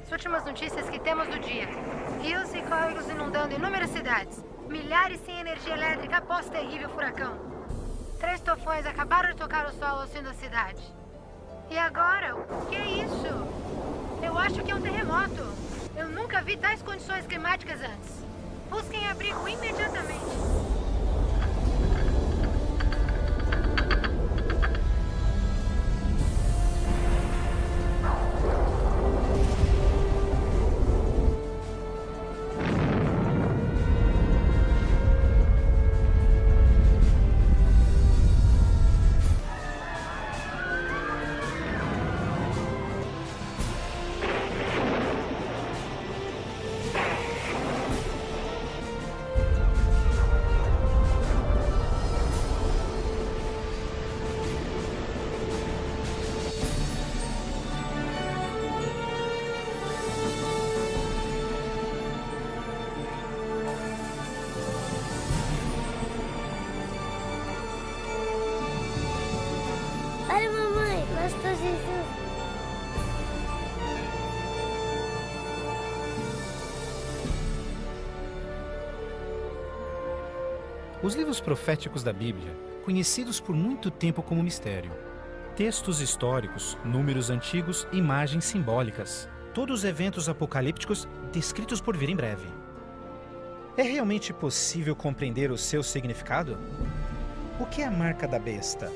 As últimas notícias que temos do dia. Rios e córregos inundando inúmeras cidades. Milhares sem energia elétrica após terrível furacão. 3 tufões acabaram de tocar o solo ao sul da cidade. E agora? O que é isso? Eu acho que é um terremoto. Eu nunca vi tais condições climáticas antes. Busquem abrigo imediatamente. Olha, mamãe, pastor Jesus. Os livros proféticos da Bíblia, conhecidos por muito tempo como mistério. Textos históricos, números antigos, imagens simbólicas. Todos os eventos apocalípticos descritos por vir em breve. É realmente possível compreender o seu significado? O que é a marca da besta?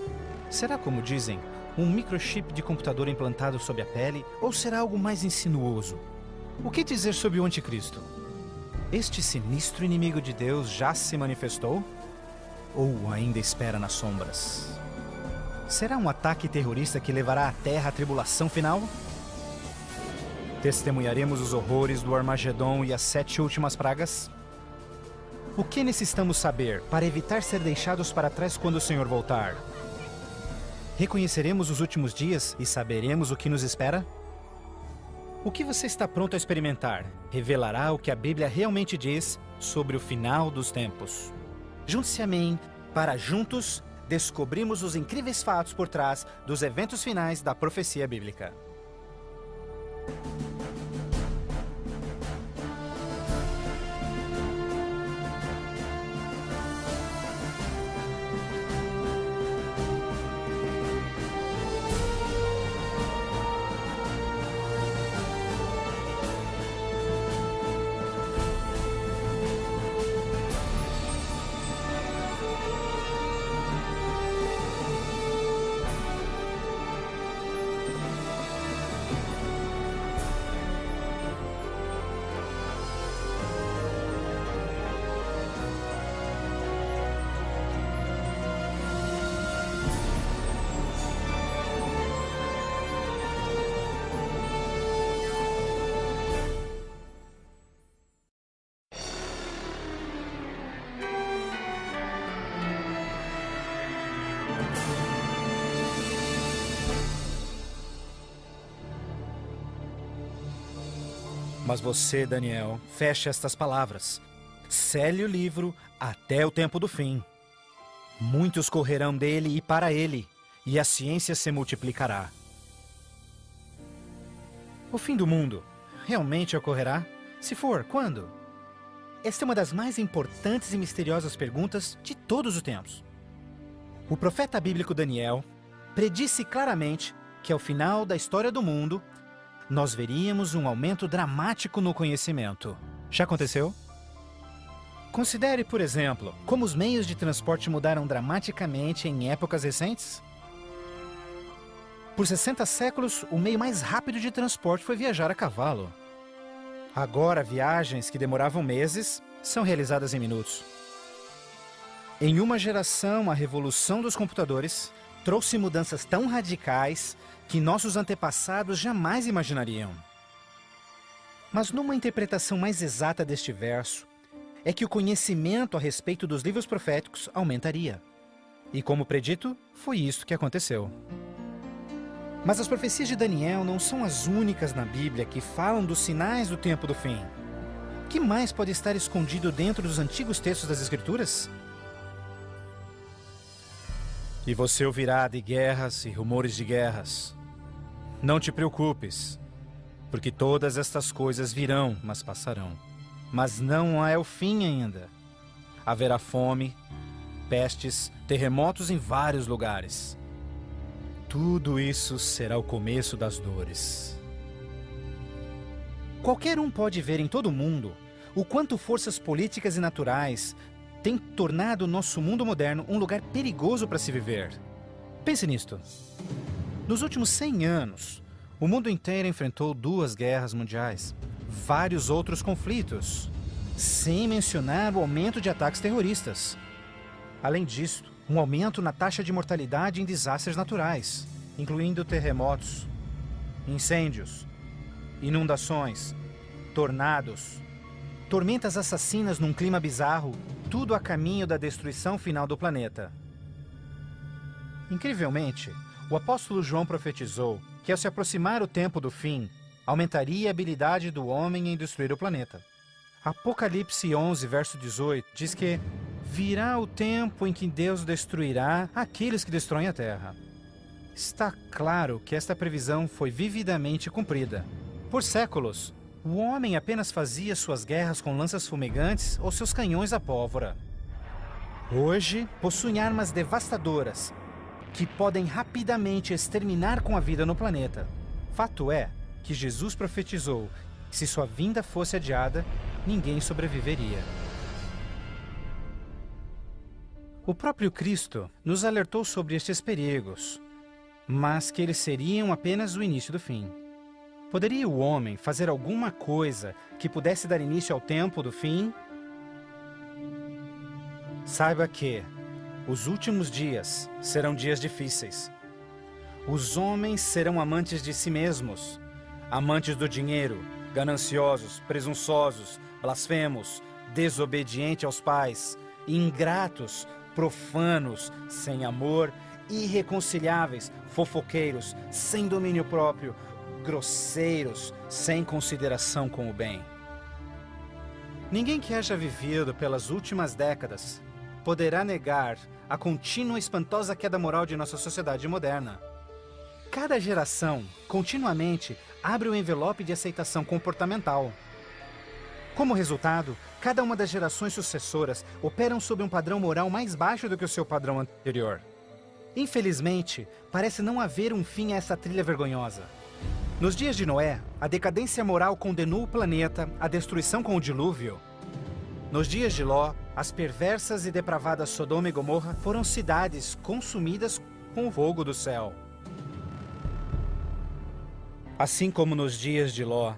Será, como dizem, um microchip de computador implantado sob a pele, ou será algo mais insinuoso? O que dizer sobre o anticristo? Este sinistro inimigo de Deus já se manifestou? Ou ainda espera nas sombras? Será um ataque terrorista que levará a Terra à tribulação final? Testemunharemos os horrores do Armagedon e as 7 últimas pragas? O que necessitamos saber para evitar ser deixados para trás quando o Senhor voltar? Reconheceremos os últimos dias e saberemos o que nos espera? O que você está pronto a experimentar revelará o que a Bíblia realmente diz sobre o final dos tempos. Junte-se a mim para juntos descobrirmos os incríveis fatos por trás dos eventos finais da profecia bíblica. Mas você, Daniel, feche estas palavras. Cele o livro até o tempo do fim. Muitos correrão dele e para ele, e a ciência se multiplicará. O fim do mundo realmente ocorrerá? Se for, quando? Esta é uma das mais importantes e misteriosas perguntas de todos os tempos. O profeta bíblico Daniel predisse claramente que ao final da história do mundo, nós veríamos um aumento dramático no conhecimento. Já aconteceu? Considere, por exemplo, como os meios de transporte mudaram dramaticamente em épocas recentes. Por 60 séculos, o meio mais rápido de transporte foi viajar a cavalo. Agora, viagens que demoravam meses são realizadas em minutos. Em uma geração, a revolução dos computadores trouxe mudanças tão radicais que nossos antepassados jamais imaginariam. Mas numa interpretação mais exata deste verso, é que o conhecimento a respeito dos livros proféticos aumentaria. E como predito, foi isso que aconteceu. Mas as profecias de Daniel não são as únicas na Bíblia que falam dos sinais do tempo do fim. O que mais pode estar escondido dentro dos antigos textos das Escrituras? E você ouvirá de guerras e rumores de guerras. Não te preocupes, porque todas estas coisas virão, mas passarão. Mas não é o fim ainda. Haverá fome, pestes, terremotos em vários lugares. Tudo isso será o começo das dores. Qualquer um pode ver em todo o mundo o quanto forças políticas e naturais têm tornado o nosso mundo moderno um lugar perigoso para se viver. Pense nisto. Nos últimos 100 anos, o mundo inteiro enfrentou 2 guerras mundiais, vários outros conflitos, sem mencionar o aumento de ataques terroristas. Além disso, um aumento na taxa de mortalidade em desastres naturais, incluindo terremotos, incêndios, inundações, tornados, tormentas assassinas num clima bizarro, tudo a caminho da destruição final do planeta. Incrivelmente, o apóstolo João profetizou que ao se aproximar o tempo do fim, aumentaria a habilidade do homem em destruir o planeta. Apocalipse 11, verso 18, diz que virá o tempo em que Deus destruirá aqueles que destroem a terra. Está claro que esta previsão foi vividamente cumprida. Por séculos, o homem apenas fazia suas guerras com lanças fumegantes ou seus canhões à pólvora. Hoje, possuem armas devastadoras que podem rapidamente exterminar com a vida no planeta. Fato é que Jesus profetizou que se sua vinda fosse adiada, ninguém sobreviveria. O próprio Cristo nos alertou sobre estes perigos, mas que eles seriam apenas o início do fim. Poderia o homem fazer alguma coisa que pudesse dar início ao tempo do fim? Saiba que os últimos dias serão dias difíceis. Os homens serão amantes de si mesmos, amantes do dinheiro, gananciosos, presunçosos, blasfemos, desobedientes aos pais, ingratos, profanos, sem amor, irreconciliáveis, fofoqueiros, sem domínio próprio, grosseiros, sem consideração com o bem. Ninguém que haja vivido pelas últimas décadas poderá negar a contínua e espantosa queda moral de nossa sociedade moderna. Cada geração, continuamente, abre o envelope de aceitação comportamental. Como resultado, cada uma das gerações sucessoras operam sob um padrão moral mais baixo do que o seu padrão anterior. Infelizmente, parece não haver um fim a essa trilha vergonhosa. Nos dias de Noé, a decadência moral condenou o planeta à destruição com o dilúvio. Nos dias de Ló, as perversas e depravadas Sodoma e Gomorra foram cidades consumidas com o fogo do céu. Assim como nos dias de Ló,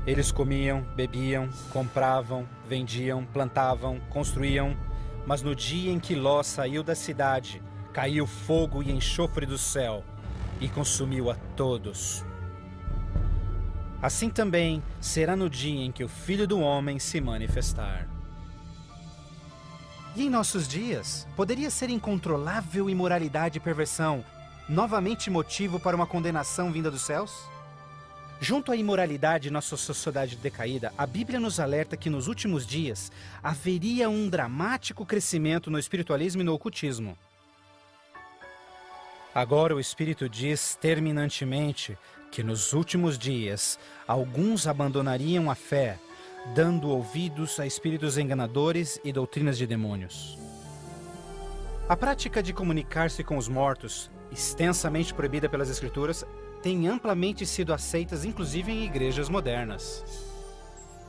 eles comiam, bebiam, compravam, vendiam, plantavam, construíam, mas no dia em que Ló saiu da cidade, caiu fogo e enxofre do céu e consumiu a todos. Assim também será no dia em que o Filho do Homem se manifestar. E em nossos dias, poderia ser incontrolável imoralidade e perversão novamente motivo para uma condenação vinda dos céus? Junto à imoralidade em nossa sociedade decaída, a Bíblia nos alerta que nos últimos dias haveria um dramático crescimento no espiritualismo e no ocultismo. Agora o Espírito diz terminantemente que nos últimos dias alguns abandonariam a fé, dando ouvidos a espíritos enganadores e doutrinas de demônios. A prática de comunicar-se com os mortos, extensamente proibida pelas Escrituras, tem amplamente sido aceitas inclusive em igrejas modernas.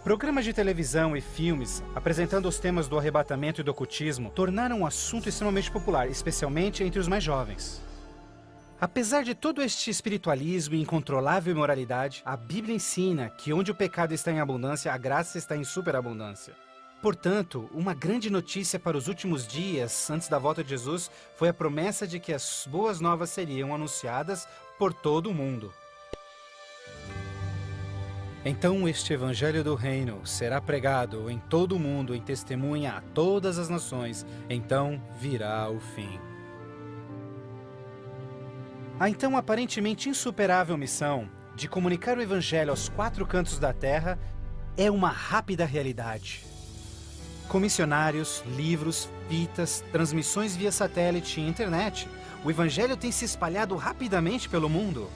Programas de televisão e filmes apresentando os temas do arrebatamento e do ocultismo tornaram um assunto extremamente popular, especialmente entre os mais jovens. Apesar de todo este espiritualismo e incontrolável imoralidade, a Bíblia ensina que onde o pecado está em abundância, a graça está em superabundância. Portanto, uma grande notícia para os últimos dias, antes da volta de Jesus, foi a promessa de que as boas novas seriam anunciadas por todo o mundo. Então este evangelho do reino será pregado em todo o mundo em testemunha a todas as nações, então virá o fim. A então aparentemente insuperável missão de comunicar o evangelho aos 4 cantos da terra é uma rápida realidade. Com missionários, livros, fitas, transmissões via satélite e internet, o Evangelho tem se espalhado rapidamente pelo mundo.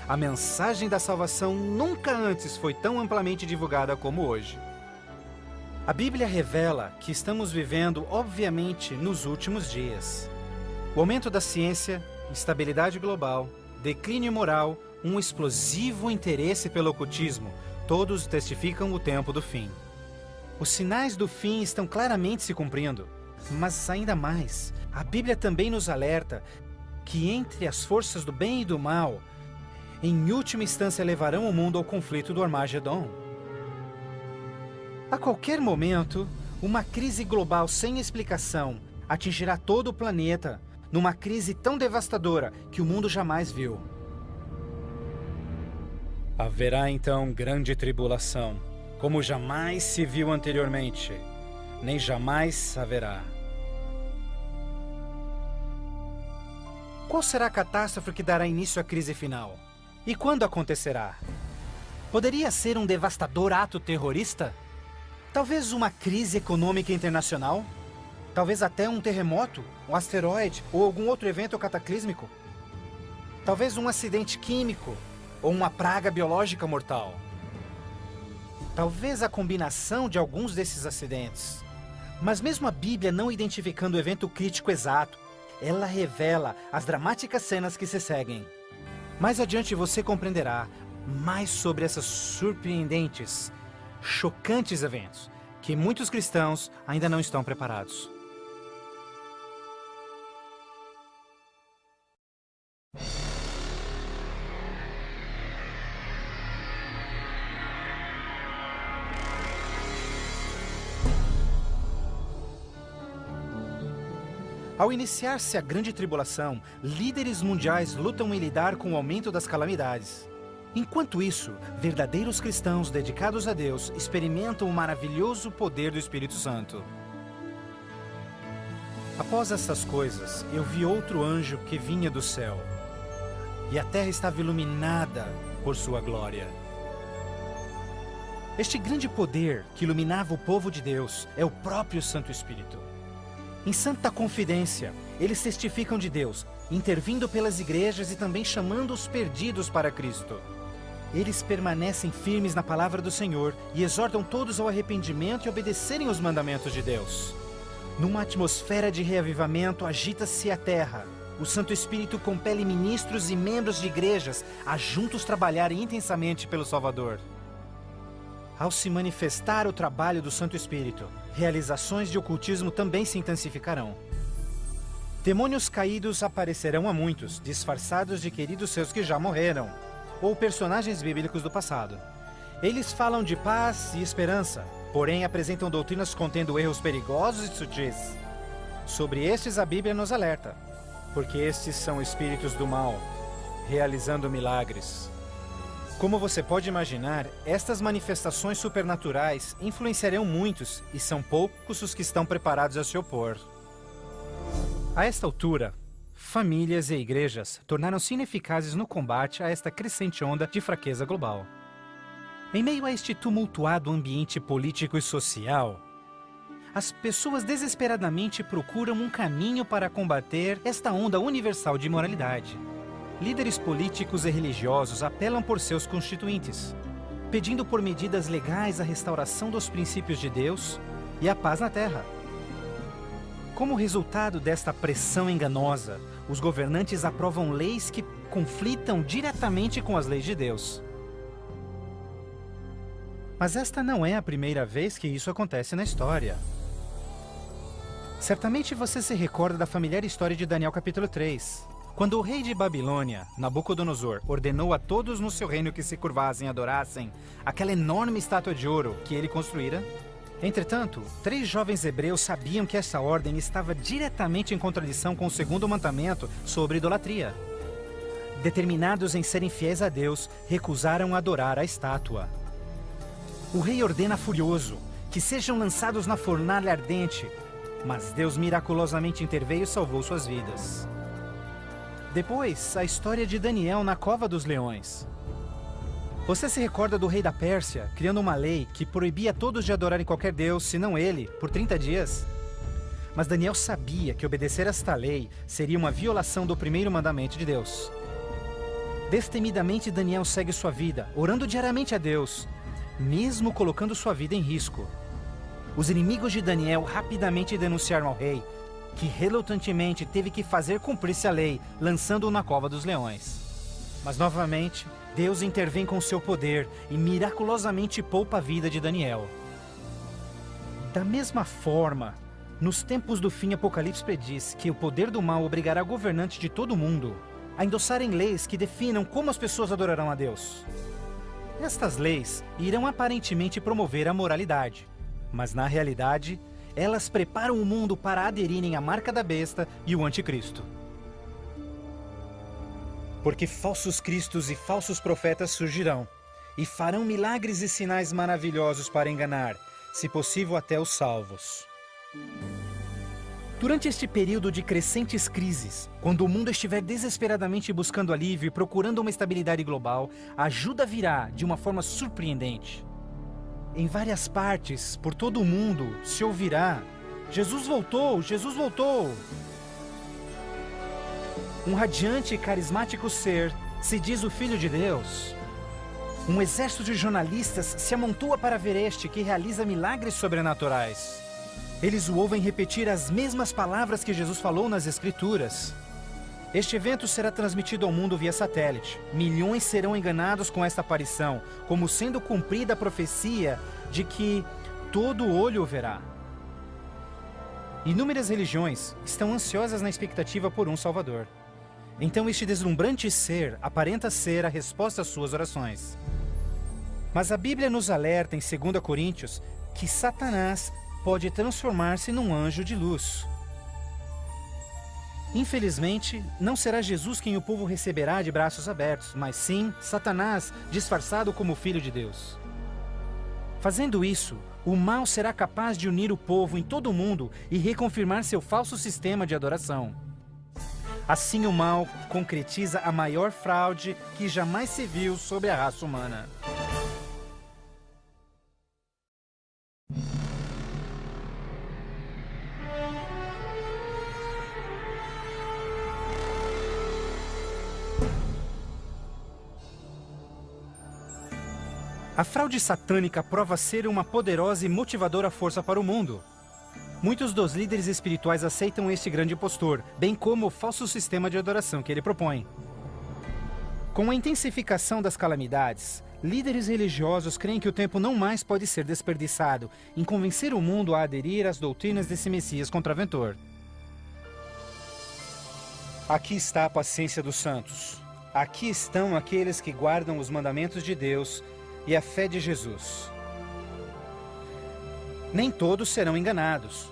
A mensagem da salvação nunca antes foi tão amplamente divulgada como hoje. A Bíblia revela que estamos vivendo, obviamente, nos últimos dias. O aumento da ciência, instabilidade global, declínio moral, um explosivo interesse pelo ocultismo, todos testificam o tempo do fim. Os sinais do fim estão claramente se cumprindo, mas ainda mais, a Bíblia também nos alerta que entre as forças do bem e do mal, em última instância levarão o mundo ao conflito do Armagedon. A qualquer momento, uma crise global sem explicação atingirá todo o planeta, numa crise tão devastadora que o mundo jamais viu. Haverá então grande tribulação, como jamais se viu anteriormente, nem jamais haverá. Qual será a catástrofe que dará início à crise final? E quando acontecerá? Poderia ser um devastador ato terrorista? Talvez uma crise econômica internacional? Talvez até um terremoto, um asteroide ou algum outro evento cataclísmico? Talvez um acidente químico ou uma praga biológica mortal? Talvez a combinação de alguns desses acidentes. Mas mesmo a Bíblia não identificando o evento crítico exato, ela revela as dramáticas cenas que se seguem. Mais adiante você compreenderá mais sobre esses surpreendentes, chocantes eventos que muitos cristãos ainda não estão preparados. Ao iniciar-se a grande tribulação, líderes mundiais lutam em lidar com o aumento das calamidades. Enquanto isso, verdadeiros cristãos dedicados a Deus experimentam o maravilhoso poder do Espírito Santo. Após essas coisas, eu vi outro anjo que vinha do céu, e a terra estava iluminada por sua glória. Este grande poder que iluminava o povo de Deus é o próprio Santo Espírito. Em santa confidência, eles testificam de Deus, intervindo pelas igrejas e também chamando os perdidos para Cristo. Eles permanecem firmes na palavra do Senhor e exortam todos ao arrependimento e obedecerem os mandamentos de Deus. Numa atmosfera de reavivamento, agita-se a terra. O Santo Espírito compele ministros e membros de igrejas a juntos trabalharem intensamente pelo Salvador. Ao se manifestar o trabalho do Santo Espírito, realizações de ocultismo também se intensificarão. Demônios caídos aparecerão a muitos, disfarçados de queridos seus que já morreram, ou personagens bíblicos do passado. Eles falam de paz e esperança, porém apresentam doutrinas contendo erros perigosos e sutis. Sobre estes a Bíblia nos alerta, porque estes são espíritos do mal, realizando milagres. Como você pode imaginar, estas manifestações supernaturais influenciarão muitos e são poucos os que estão preparados a se opor. A esta altura, famílias e igrejas tornaram-se ineficazes no combate a esta crescente onda de fraqueza global. Em meio a este tumultuado ambiente político e social, as pessoas desesperadamente procuram um caminho para combater esta onda universal de imoralidade. Líderes políticos e religiosos apelam por seus constituintes, pedindo por medidas legais a restauração dos princípios de Deus e a paz na terra. Como resultado desta pressão enganosa, os governantes aprovam leis que conflitam diretamente com as leis de Deus. Mas esta não é a primeira vez que isso acontece na história. Certamente você se recorda da familiar história de Daniel capítulo 3. Quando o rei de Babilônia, Nabucodonosor, ordenou a todos no seu reino que se curvassem e adorassem aquela enorme estátua de ouro que ele construíra. Entretanto, 3 jovens hebreus sabiam que essa ordem estava diretamente em contradição com o segundo mandamento sobre idolatria. Determinados em serem fiéis a Deus, recusaram adorar a estátua. O rei ordena furioso que sejam lançados na fornalha ardente, mas Deus miraculosamente interveio e salvou suas vidas. Depois, a história de Daniel na cova dos leões. Você se recorda do rei da Pérsia criando uma lei que proibia a todos de adorarem qualquer deus, senão ele, por 30 dias? Mas Daniel sabia que obedecer a esta lei seria uma violação do primeiro mandamento de Deus. Destemidamente, Daniel segue sua vida, orando diariamente a Deus, mesmo colocando sua vida em risco. Os inimigos de Daniel rapidamente denunciaram ao rei, que relutantemente teve que fazer cumprir-se a lei, lançando-o na cova dos leões. Mas novamente, Deus intervém com seu poder e miraculosamente poupa a vida de Daniel. Da mesma forma, nos tempos do fim, Apocalipse prediz que o poder do mal obrigará governantes de todo o mundo a endossarem leis que definam como as pessoas adorarão a Deus. Estas leis irão aparentemente promover a moralidade, mas na realidade, elas preparam o mundo para aderirem à marca da besta e o anticristo. Porque falsos cristos e falsos profetas surgirão e farão milagres e sinais maravilhosos para enganar, se possível até os salvos. Durante este período de crescentes crises, quando o mundo estiver desesperadamente buscando alívio e procurando uma estabilidade global, a ajuda virá de uma forma surpreendente. Em várias partes, por todo o mundo, se ouvirá: Jesus voltou! Jesus voltou! Um radiante e carismático ser se diz o Filho de Deus. Um exército de jornalistas se amontoa para ver este que realiza milagres sobrenaturais. Eles o ouvem repetir as mesmas palavras que Jesus falou nas Escrituras. Este evento será transmitido ao mundo via satélite. Milhões serão enganados com esta aparição, como sendo cumprida a profecia de que todo olho o verá. Inúmeras religiões estão ansiosas na expectativa por um Salvador. Então este deslumbrante ser aparenta ser a resposta às suas orações. Mas a Bíblia nos alerta em 2 Coríntios que Satanás pode transformar-se num anjo de luz. Infelizmente, não será Jesus quem o povo receberá de braços abertos, mas sim Satanás, disfarçado como Filho de Deus. Fazendo isso, o mal será capaz de unir o povo em todo o mundo e reconfirmar seu falso sistema de adoração. Assim, o mal concretiza a maior fraude que jamais se viu sobre a raça humana. A fraude satânica prova ser uma poderosa e motivadora força para o mundo. Muitos dos líderes espirituais aceitam este grande impostor, bem como o falso sistema de adoração que ele propõe. Com a intensificação das calamidades, líderes religiosos creem que o tempo não mais pode ser desperdiçado em convencer o mundo a aderir às doutrinas desse Messias contraventor. Aqui está a paciência dos santos. Aqui estão aqueles que guardam os mandamentos de Deus e a fé de Jesus. Nem todos serão enganados.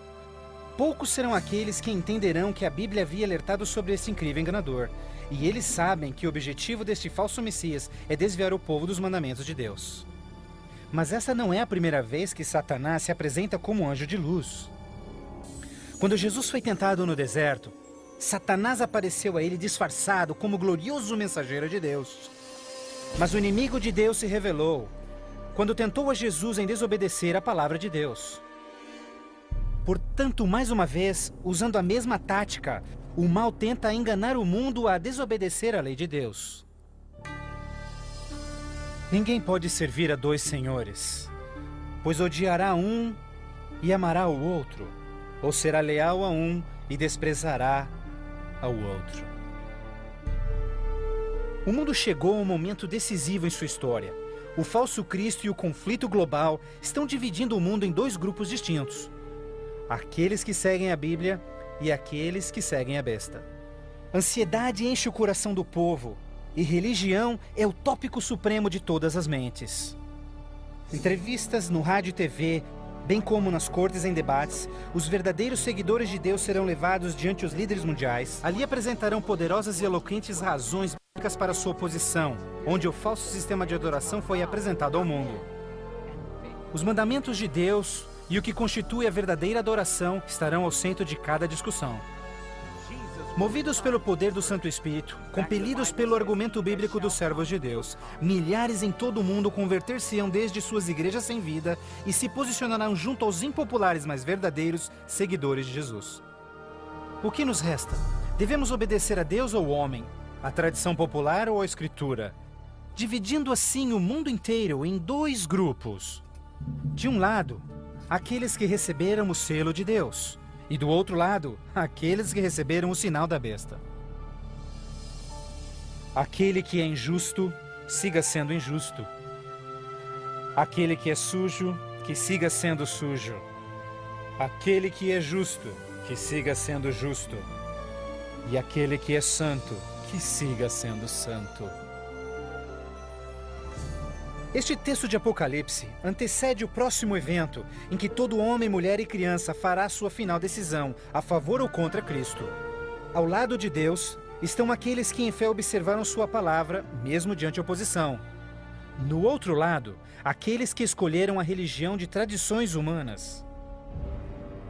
Poucos serão aqueles que entenderão que a Bíblia havia alertado sobre esse incrível enganador, e eles sabem que o objetivo deste falso Messias é desviar o povo dos mandamentos de Deus. Mas essa não é a primeira vez que Satanás se apresenta como anjo de luz. Quando Jesus foi tentado no deserto, Satanás apareceu a ele disfarçado como glorioso mensageiro de Deus. Mas o inimigo de Deus se revelou quando tentou a Jesus em desobedecer a palavra de Deus. Portanto, mais uma vez, usando a mesma tática, o mal tenta enganar o mundo a desobedecer a lei de Deus. Ninguém pode servir a dois senhores, pois odiará um e amará o outro, ou será leal a um e desprezará ao outro. O mundo chegou a um momento decisivo em sua história. O falso Cristo e o conflito global estão dividindo o mundo em dois grupos distintos: aqueles que seguem a Bíblia e aqueles que seguem a besta. Ansiedade enche o coração do povo, e religião é o tópico supremo de todas as mentes. Entrevistas no rádio e TV, bem como nas cortes em debates, os verdadeiros seguidores de Deus serão levados diante os líderes mundiais. Ali apresentarão poderosas e eloquentes razões bíblicas para sua oposição, onde o falso sistema de adoração foi apresentado ao mundo. Os mandamentos de Deus e o que constitui a verdadeira adoração estarão ao centro de cada discussão. Movidos pelo poder do Santo Espírito, compelidos pelo argumento bíblico dos servos de Deus, milhares em todo o mundo converter-se-ão desde suas igrejas sem vida e se posicionarão junto aos impopulares, mas verdadeiros seguidores de Jesus. O que nos resta? Devemos obedecer a Deus ou ao homem, à tradição popular ou à Escritura, dividindo assim o mundo inteiro em dois grupos. De um lado, aqueles que receberam o selo de Deus, e do outro lado, aqueles que receberam o sinal da besta. Aquele que é injusto, siga sendo injusto. Aquele que é sujo, que siga sendo sujo. Aquele que é justo, que siga sendo justo. E aquele que é santo, que siga sendo santo. Este texto de Apocalipse antecede o próximo evento em que todo homem, mulher e criança fará sua final decisão, a favor ou contra Cristo. Ao lado de Deus estão aqueles que em fé observaram sua palavra, mesmo diante oposição. No outro lado, aqueles que escolheram a religião de tradições humanas.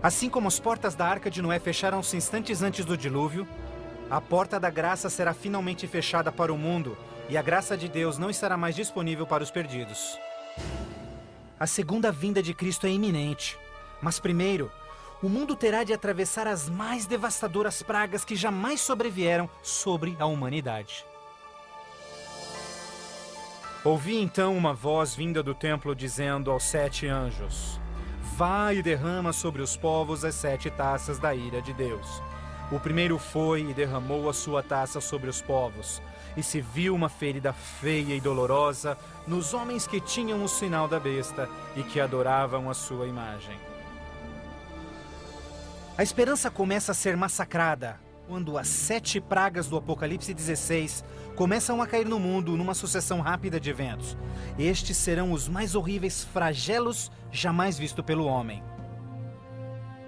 Assim como as portas da Arca de Noé fecharam-se instantes antes do dilúvio, a porta da graça será finalmente fechada para o mundo, e a graça de Deus não estará mais disponível para os perdidos. A segunda vinda de Cristo é iminente, mas primeiro, o mundo terá de atravessar as mais devastadoras pragas que jamais sobrevieram sobre a humanidade. Ouvi então uma voz vinda do templo dizendo aos 7 anjos: Vai e derrama sobre os povos as 7 taças da ira de Deus. O primeiro foi e derramou a sua taça sobre os povos, e se viu uma ferida feia e dolorosa nos homens que tinham o sinal da besta e que adoravam a sua imagem. A esperança começa a ser massacrada quando as 7 pragas do Apocalipse 16 começam a cair no mundo numa sucessão rápida de eventos. Estes serão os mais horríveis flagelos jamais vistos pelo homem.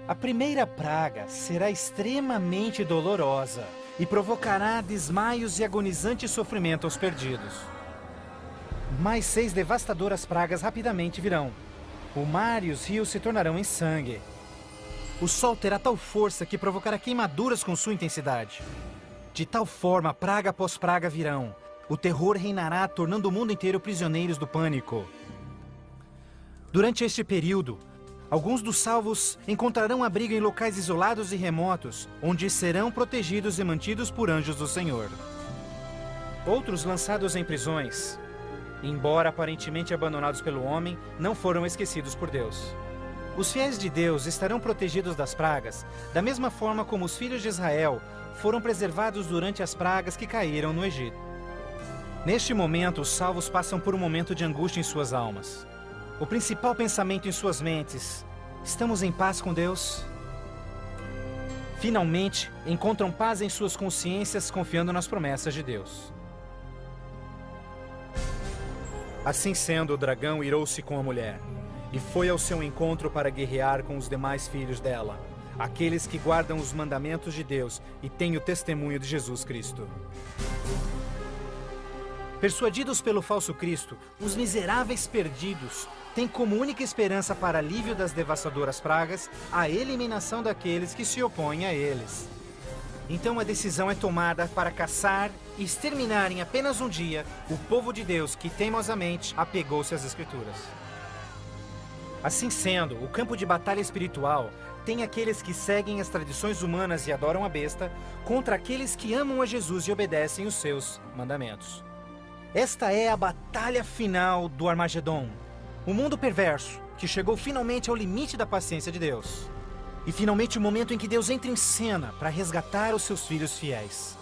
A primeira praga será extremamente dolorosa e provocará desmaios e agonizante sofrimento aos perdidos. Mais 6 devastadoras pragas rapidamente virão. O mar e os rios se tornarão em sangue. O sol terá tal força que provocará queimaduras com sua intensidade. De tal forma, praga após praga virão. O terror reinará, tornando o mundo inteiro prisioneiros do pânico. Durante este período, alguns dos salvos encontrarão abrigo em locais isolados e remotos, onde serão protegidos e mantidos por anjos do Senhor. Outros lançados em prisões, embora aparentemente abandonados pelo homem, não foram esquecidos por Deus. Os fiéis de Deus estarão protegidos das pragas, da mesma forma como os filhos de Israel foram preservados durante as pragas que caíram no Egito. Neste momento, os salvos passam por um momento de angústia em suas almas. O principal pensamento em suas mentes: estamos em paz com Deus? Finalmente, encontram paz em suas consciências, confiando nas promessas de Deus. Assim sendo, o dragão irou-se com a mulher, e foi ao seu encontro para guerrear com os demais filhos dela, aqueles que guardam os mandamentos de Deus e têm o testemunho de Jesus Cristo. Persuadidos pelo falso Cristo, os miseráveis perdidos têm como única esperança para alívio das devastadoras pragas a eliminação daqueles que se opõem a eles. Então a decisão é tomada para caçar e exterminar em apenas um dia o povo de Deus que teimosamente apegou-se às Escrituras. Assim sendo, o campo de batalha espiritual tem aqueles que seguem as tradições humanas e adoram a besta, contra aqueles que amam a Jesus e obedecem os seus mandamentos. Esta é a batalha final do Armagedon, o mundo perverso que chegou finalmente ao limite da paciência de Deus. E finalmente o momento em que Deus entra em cena para resgatar os seus filhos fiéis.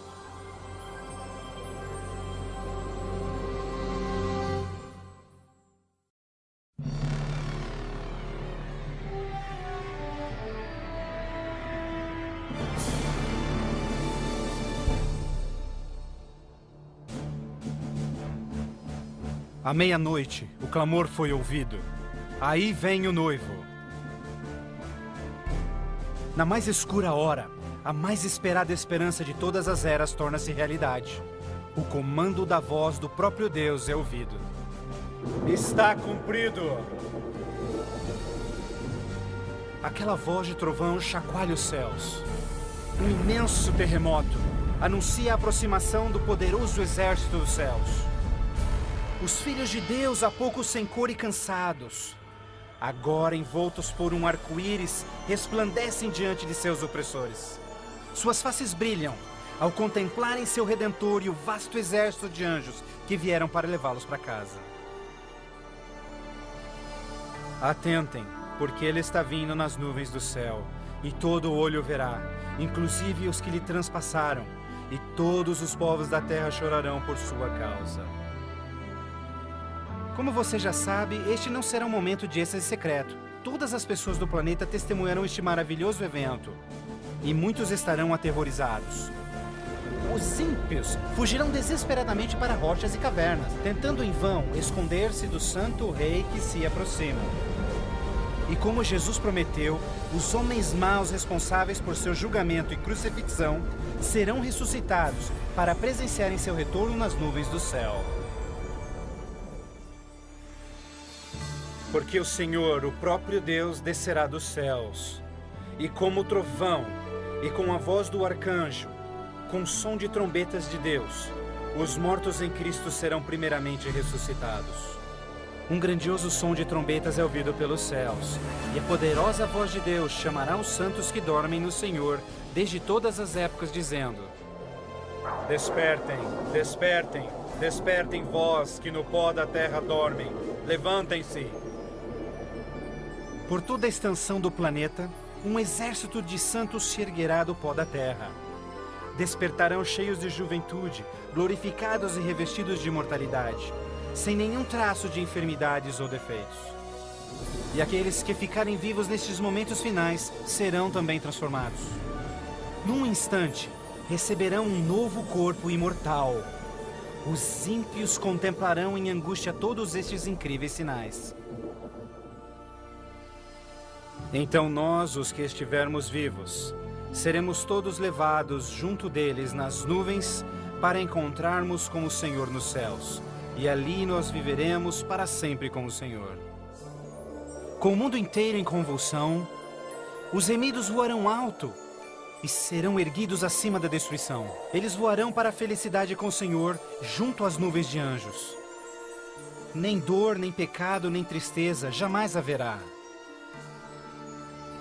À meia-noite, o clamor foi ouvido. Aí vem o noivo. Na mais escura hora, a mais esperada esperança de todas as eras torna-se realidade. O comando da voz do próprio Deus é ouvido. Está cumprido! Aquela voz de trovão chacoalha os céus. Um imenso terremoto anuncia a aproximação do poderoso exército dos céus. Os filhos de Deus, há pouco sem cor e cansados, agora envoltos por um arco-íris, resplandecem diante de seus opressores. Suas faces brilham ao contemplarem seu Redentor e o vasto exército de anjos que vieram para levá-los para casa. Atentem, porque ele está vindo nas nuvens do céu, e todo olho o verá, inclusive os que lhe transpassaram, e todos os povos da terra chorarão por sua causa. Como você já sabe, este não será um momento de êxtase secreto. Todas as pessoas do planeta testemunharão este maravilhoso evento, e muitos estarão aterrorizados. Os ímpios fugirão desesperadamente para rochas e cavernas, tentando em vão esconder-se do santo rei que se aproxima. E como Jesus prometeu, os homens maus responsáveis por seu julgamento e crucifixão serão ressuscitados para presenciarem seu retorno nas nuvens do céu. Porque o Senhor, o próprio Deus, descerá dos céus, e como trovão, e com a voz do arcanjo, com o som de trombetas de Deus, os mortos em Cristo serão primeiramente ressuscitados. Um grandioso som de trombetas é ouvido pelos céus, e a poderosa voz de Deus chamará os santos que dormem no Senhor desde todas as épocas, dizendo: Despertem, despertem, despertem vós que no pó da terra dormem, levantem-se. Por toda a extensão do planeta, um exército de santos se erguerá do pó da terra. Despertarão cheios de juventude, glorificados e revestidos de imortalidade, sem nenhum traço de enfermidades ou defeitos. E aqueles que ficarem vivos nestes momentos finais serão também transformados. Num instante, receberão um novo corpo imortal. Os ímpios contemplarão em angústia todos estes incríveis sinais. Então nós, os que estivermos vivos, seremos todos levados junto deles nas nuvens para encontrarmos com o Senhor nos céus. E ali nós viveremos para sempre com o Senhor. Com o mundo inteiro em convulsão, os remidos voarão alto e serão erguidos acima da destruição. Eles voarão para a felicidade com o Senhor, junto às nuvens de anjos. Nem dor, nem pecado, nem tristeza jamais haverá.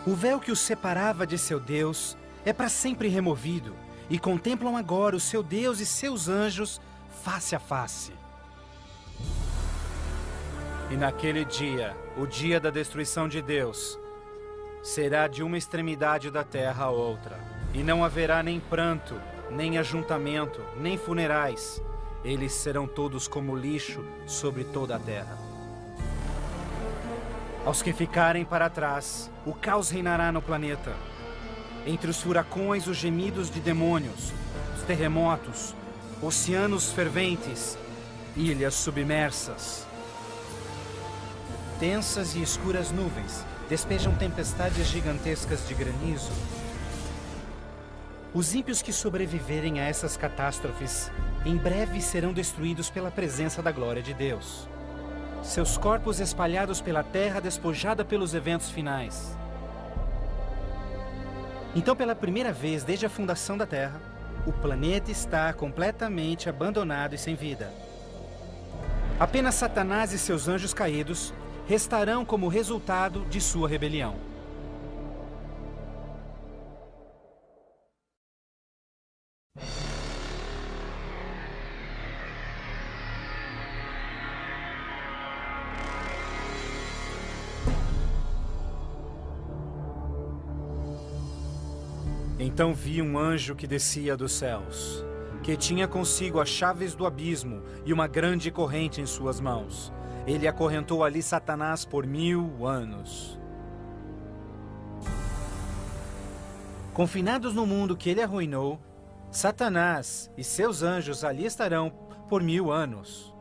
O véu que os separava de seu Deus é para sempre removido, e contemplam agora o seu Deus e seus anjos face a face. E naquele dia, o dia da destruição de Deus, será de uma extremidade da terra a outra. E não haverá nem pranto, nem ajuntamento, nem funerais. Eles serão todos como lixo sobre toda a terra. Aos que ficarem para trás, o caos reinará no planeta. Entre os furacões, os gemidos de demônios, os terremotos, oceanos ferventes, ilhas submersas. Densas e escuras nuvens despejam tempestades gigantescas de granizo. Os ímpios que sobreviverem a essas catástrofes em breve serão destruídos pela presença da glória de Deus. Seus corpos espalhados pela terra despojada pelos eventos finais. Então, pela primeira vez desde a fundação da Terra, o planeta está completamente abandonado e sem vida. Apenas Satanás e seus anjos caídos restarão como resultado de sua rebelião. Então vi um anjo que descia dos céus, que tinha consigo as chaves do abismo e uma grande corrente em suas mãos. Ele acorrentou ali Satanás por 1000 anos. Confinados no mundo que ele arruinou, Satanás e seus anjos ali estarão por 1000 anos.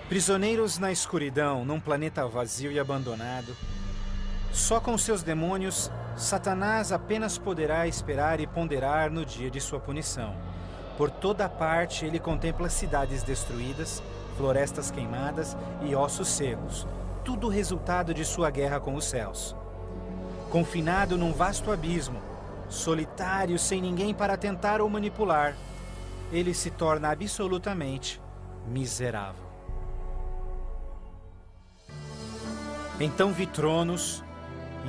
Prisioneiros na escuridão, num planeta vazio e abandonado, só com seus demônios, Satanás apenas poderá esperar e ponderar no dia de sua punição. Por toda parte ele contempla cidades destruídas, florestas queimadas e ossos secos, tudo resultado de sua guerra com os céus. Confinado num vasto abismo, solitário, sem ninguém para tentar ou manipular, ele se torna absolutamente miserável. Então vi tronos,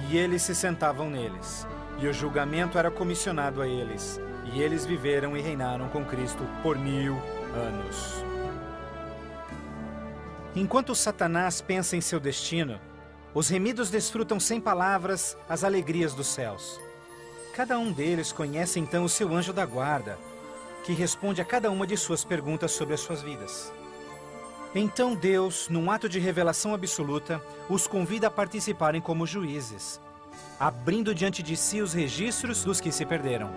e eles se sentavam neles, e o julgamento era comissionado a eles, e eles viveram e reinaram com Cristo por 1000 anos. Enquanto Satanás pensa em seu destino, os remidos desfrutam sem palavras as alegrias dos céus. Cada um deles conhece então o seu anjo da guarda, que responde a cada uma de suas perguntas sobre as suas vidas. Então Deus, num ato de revelação absoluta, os convida a participarem como juízes, abrindo diante de si os registros dos que se perderam.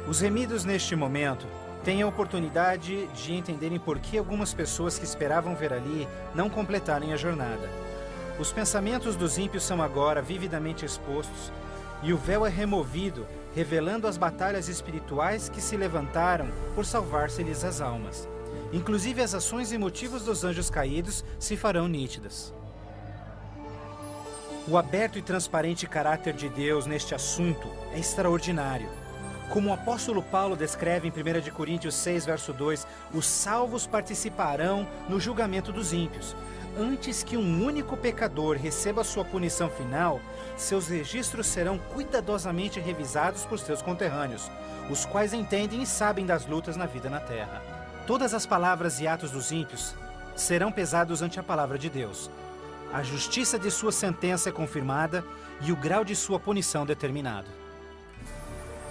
Os remidos neste momento têm a oportunidade de entenderem por que algumas pessoas que esperavam ver ali não completarem a jornada. Os pensamentos dos ímpios são agora vividamente expostos e o véu é removido, revelando as batalhas espirituais que se levantaram por salvar-se-lhes as almas. Inclusive as ações e motivos dos anjos caídos se farão nítidas. O aberto e transparente caráter de Deus neste assunto é extraordinário. Como o apóstolo Paulo descreve em 1 Coríntios 6, verso 2, os salvos participarão no julgamento dos ímpios. Antes que um único pecador receba sua punição final, seus registros serão cuidadosamente revisados por seus conterrâneos, os quais entendem e sabem das lutas na vida na terra. Todas as palavras e atos dos ímpios serão pesados ante a palavra de Deus. A justiça de sua sentença é confirmada e o grau de sua punição determinado.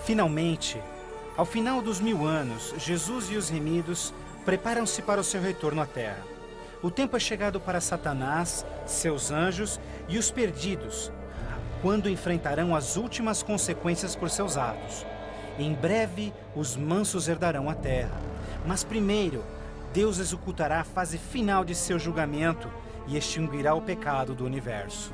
Finalmente, ao final dos 1000 anos, Jesus e os remidos preparam-se para o seu retorno à terra. O tempo é chegado para Satanás, seus anjos e os perdidos, quando enfrentarão as últimas consequências por seus atos. Em breve, os mansos herdarão a terra. Mas primeiro, Deus executará a fase final de seu julgamento e extinguirá o pecado do universo.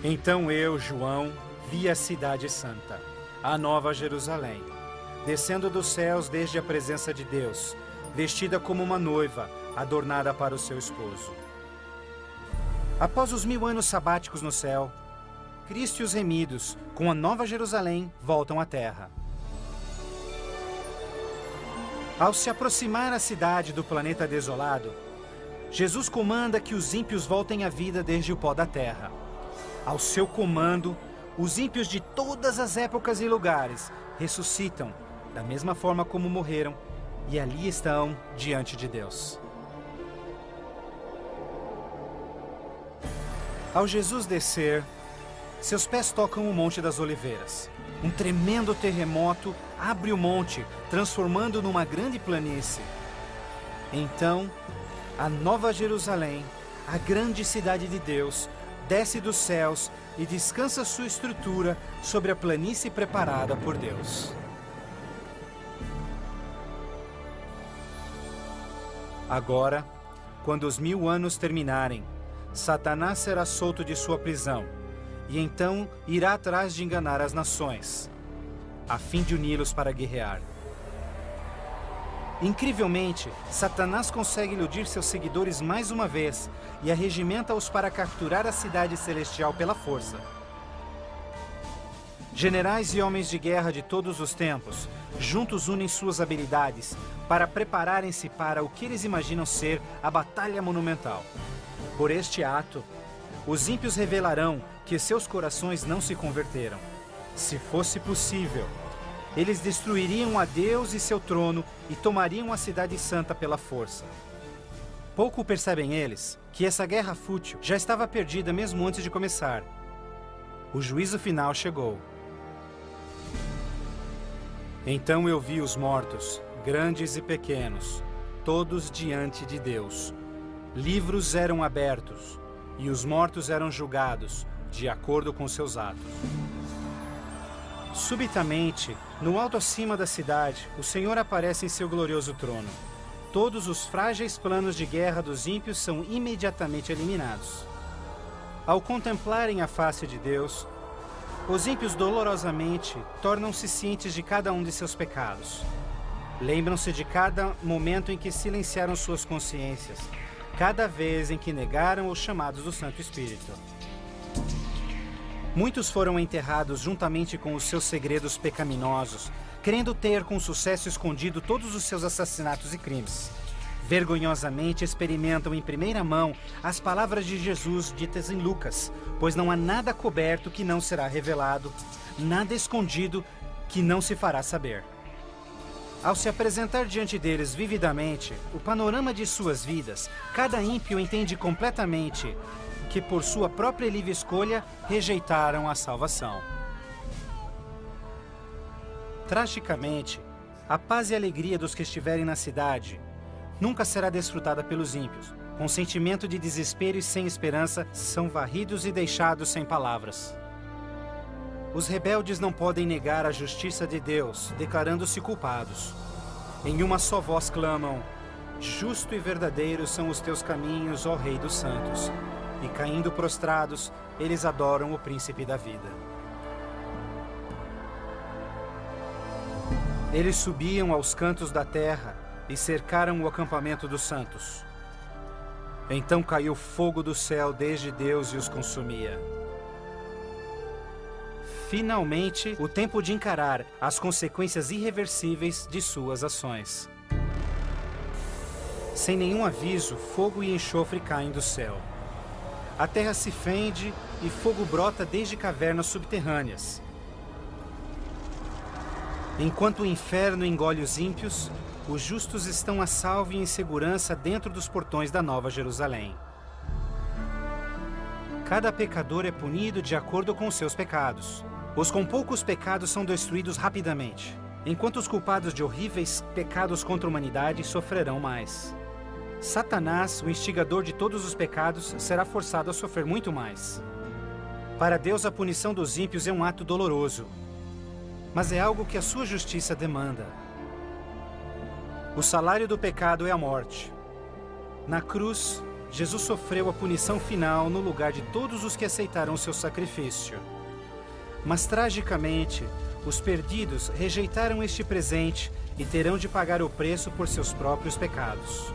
Então eu, João, vi a cidade santa, a nova Jerusalém, descendo dos céus desde a presença de Deus, vestida como uma noiva, adornada para o seu esposo. Após os 1000 anos sabáticos no céu, Cristo e os remidos, com a nova Jerusalém, voltam à terra. Ao se aproximar a cidade do planeta desolado, Jesus comanda que os ímpios voltem à vida desde o pó da terra. Ao seu comando, os ímpios de todas as épocas e lugares ressuscitam, da mesma forma como morreram, e ali estão diante de Deus. Ao Jesus descer, seus pés tocam o Monte das Oliveiras. Um tremendo terremoto abre o monte, transformando numa grande planície. Então, a Nova Jerusalém, a grande cidade de Deus, desce dos céus e descansa sua estrutura sobre a planície preparada por Deus. Agora, quando os 1000 anos terminarem, Satanás será solto de sua prisão, e então irá atrás de enganar as nações, a fim de uni-los para guerrear. Incrivelmente, Satanás consegue iludir seus seguidores mais uma vez e arregimenta-os para capturar a cidade celestial pela força. Generais e homens de guerra de todos os tempos, juntos unem suas habilidades para prepararem-se para o que eles imaginam ser a batalha monumental. Por este ato, os ímpios revelarão que seus corações não se converteram. Se fosse possível, eles destruiriam a Deus e seu trono e tomariam a cidade santa pela força. Pouco percebem eles que essa guerra fútil já estava perdida mesmo antes de começar. O juízo final chegou. Então eu vi os mortos, grandes e pequenos, todos diante de Deus. Livros eram abertos, e os mortos eram julgados, de acordo com seus atos. Subitamente, no alto acima da cidade, o Senhor aparece em seu glorioso trono. Todos os frágeis planos de guerra dos ímpios são imediatamente eliminados. Ao contemplarem a face de Deus, os ímpios dolorosamente tornam-se cientes de cada um de seus pecados. Lembram-se de cada momento em que silenciaram suas consciências, cada vez em que negaram os chamados do Santo Espírito. Muitos foram enterrados juntamente com os seus segredos pecaminosos, querendo ter com sucesso escondido todos os seus assassinatos e crimes. Vergonhosamente experimentam em primeira mão as palavras de Jesus ditas em Lucas, pois não há nada coberto que não será revelado, nada escondido que não se fará saber. Ao se apresentar diante deles vividamente o panorama de suas vidas, cada ímpio entende completamente que por sua própria e livre escolha rejeitaram a salvação. Tragicamente, a paz e alegria dos que estiverem na cidade nunca será desfrutada pelos ímpios. Com sentimento de desespero e sem esperança, são varridos e deixados sem palavras. Os rebeldes não podem negar a justiça de Deus, declarando-se culpados. Em uma só voz clamam: justo e verdadeiro são os teus caminhos, ó Rei dos Santos. E caindo prostrados, eles adoram o Príncipe da Vida. Eles subiam aos cantos da terra e cercaram o acampamento dos santos. Então caiu fogo do céu desde Deus e os consumia. Finalmente, o tempo de encarar as consequências irreversíveis de suas ações. Sem nenhum aviso, fogo e enxofre caem do céu. A terra se fende e fogo brota desde cavernas subterrâneas. Enquanto o inferno engole os ímpios, os justos estão a salvo e em segurança dentro dos portões da Nova Jerusalém. Cada pecador é punido de acordo com seus pecados. Os com poucos pecados são destruídos rapidamente, enquanto os culpados de horríveis pecados contra a humanidade sofrerão mais. Satanás, o instigador de todos os pecados, será forçado a sofrer muito mais. Para Deus, a punição dos ímpios é um ato doloroso, mas é algo que a sua justiça demanda. O salário do pecado é a morte. Na cruz, Jesus sofreu a punição final no lugar de todos os que aceitaram seu sacrifício. Mas, tragicamente, os perdidos rejeitaram este presente e terão de pagar o preço por seus próprios pecados.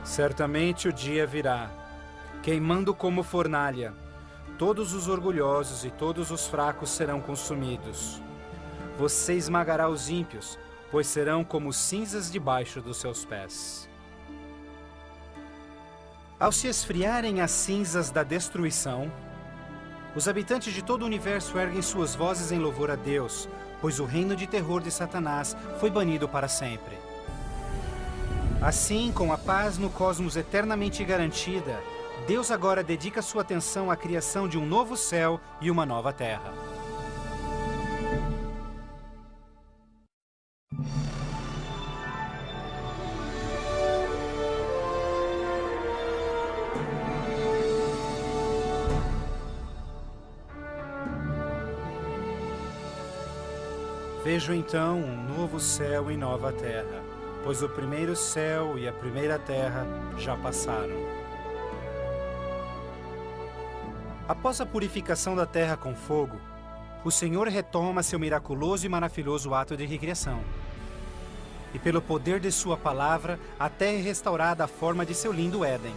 Certamente o dia virá, queimando como fornalha. Todos os orgulhosos e todos os fracos serão consumidos. Você esmagará os ímpios, pois serão como cinzas debaixo dos seus pés. Ao se esfriarem as cinzas da destruição, os habitantes de todo o universo erguem suas vozes em louvor a Deus, pois o reino de terror de Satanás foi banido para sempre. Assim, com a paz no cosmos eternamente garantida, Deus agora dedica sua atenção à criação de um novo céu e uma nova terra. Vejo então um novo céu e nova terra, pois o primeiro céu e a primeira terra já passaram. Após a purificação da terra com fogo, o Senhor retoma seu miraculoso e maravilhoso ato de recriação. E pelo poder de sua palavra, a terra é restaurada à forma de seu lindo Éden.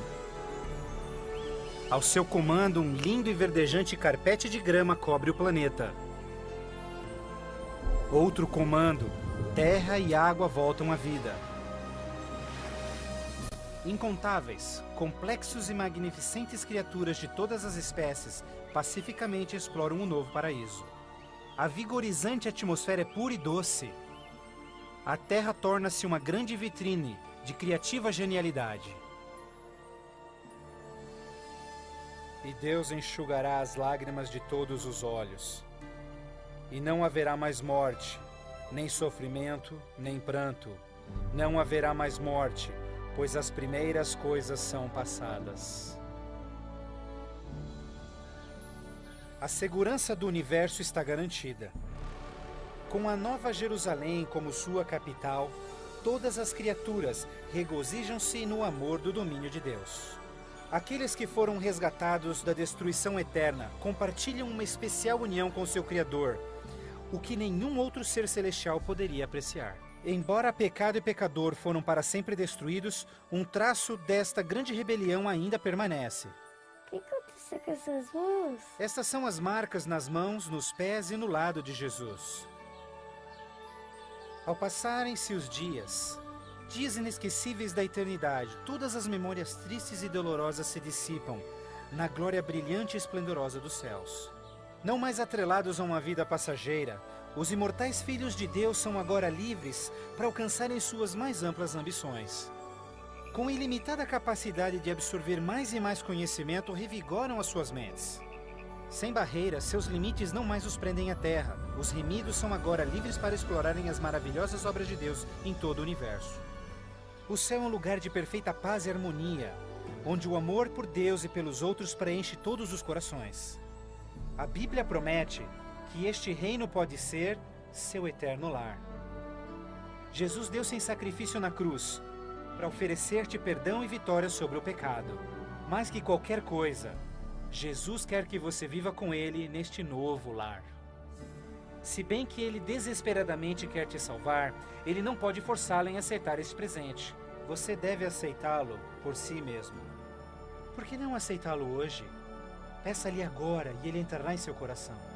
Ao seu comando, um lindo e verdejante carpete de grama cobre o planeta. Outro comando, terra e água voltam à vida. Incontáveis, complexos e magnificentes criaturas de todas as espécies pacificamente exploram um novo paraíso. A vigorizante atmosfera é pura e doce. A terra torna-se uma grande vitrine de criativa genialidade. E Deus enxugará as lágrimas de todos os olhos. E não haverá mais morte, nem sofrimento, nem pranto. Não haverá mais morte, pois as primeiras coisas são passadas. A segurança do universo está garantida. Com a Nova Jerusalém como sua capital, todas as criaturas regozijam-se no amor do domínio de Deus. Aqueles que foram resgatados da destruição eterna compartilham uma especial união com seu Criador, o que nenhum outro ser celestial poderia apreciar. Embora pecado e pecador foram para sempre destruídos, um traço desta grande rebelião ainda permanece. O que aconteceu com essas mãos? Estas são as marcas nas mãos, nos pés e no lado de Jesus. Ao passarem-se os dias inesquecíveis da eternidade, todas as memórias tristes e dolorosas se dissipam na glória brilhante e esplendorosa dos céus. Não mais atrelados a uma vida passageira, os imortais filhos de Deus são agora livres para alcançarem suas mais amplas ambições. Com ilimitada capacidade de absorver mais e mais conhecimento, revigoram as suas mentes. Sem barreiras, seus limites não mais os prendem à terra. Os remidos são agora livres para explorarem as maravilhosas obras de Deus em todo o universo. O céu é um lugar de perfeita paz e harmonia, onde o amor por Deus e pelos outros preenche todos os corações. A Bíblia promete que este reino pode ser seu eterno lar. Jesus deu-se em sacrifício na cruz para oferecer-te perdão e vitória sobre o pecado. Mais que qualquer coisa, Jesus quer que você viva com Ele neste novo lar. Se bem que Ele desesperadamente quer te salvar, Ele não pode forçá-lo em aceitar este presente. Você deve aceitá-lo por si mesmo. Por que não aceitá-lo hoje? Peça-lhe agora e Ele entrará em seu coração.